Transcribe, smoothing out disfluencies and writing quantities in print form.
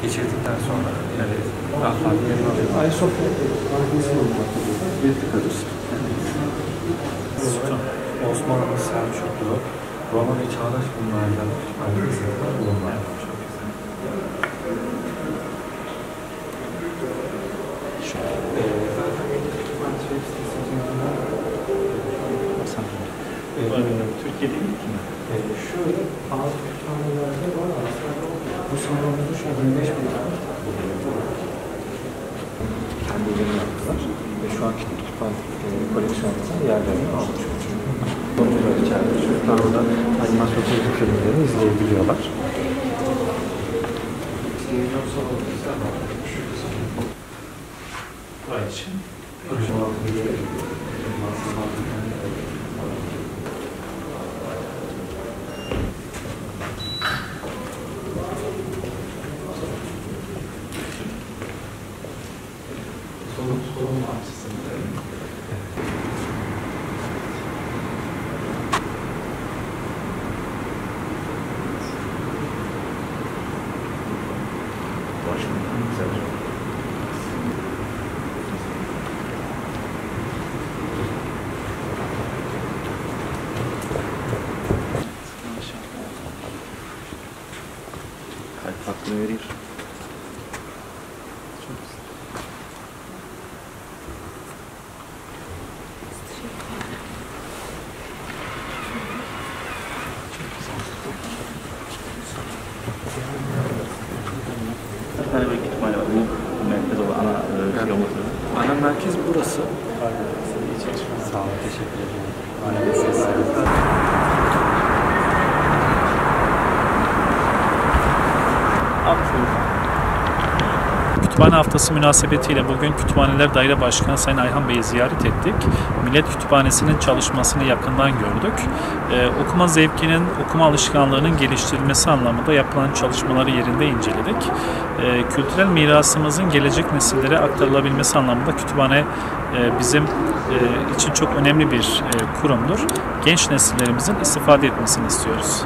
geçirdikten sonra raflarda yerini alıyor. Ayasofya arkası olmaktadır. Replikadır. Osmanlı, Selçuklu, Roma ve Çağdaş mimariden aynı sınıflar bulunmalar. Zaten Türkiye'de ilk mi? Şöyle bazı kütüphanelerde var aslında. Bu salonumuzda şu an 25 bin tane kitap bulunuyor. Kendilerini yaptılar ve şu anki kütüphane koleksiyonumuzun yerlerini almış. Oyuncular içeride. Çocuklar orada animasyon çizgi filmlerini izleyebiliyorlar. Televizyon salonumuzda var. Buraya için. Solun açısında. Başkanım güzel. Kalp hakkını veriyor. Çok güzel. Bir tane böyle kütüphane var. Bu merkez olan ana şey olması. Ana merkez burası. Sağ olun, teşekkür ederim. Aynı sesler. Kütüphane Haftası münasebetiyle bugün Kütüphaneler Daire Başkanı Sayın Ayhan Bey'i ziyaret ettik. Millet Kütüphanesi'nin çalışmasını yakından gördük. Okuma zevkinin, okuma alışkanlığının geliştirilmesi anlamında yapılan çalışmaları yerinde inceledik. Kültürel mirasımızın gelecek nesillere aktarılabilmesi anlamında kütüphane bizim için çok önemli bir kurumdur. Genç nesillerimizin istifade etmesini istiyoruz.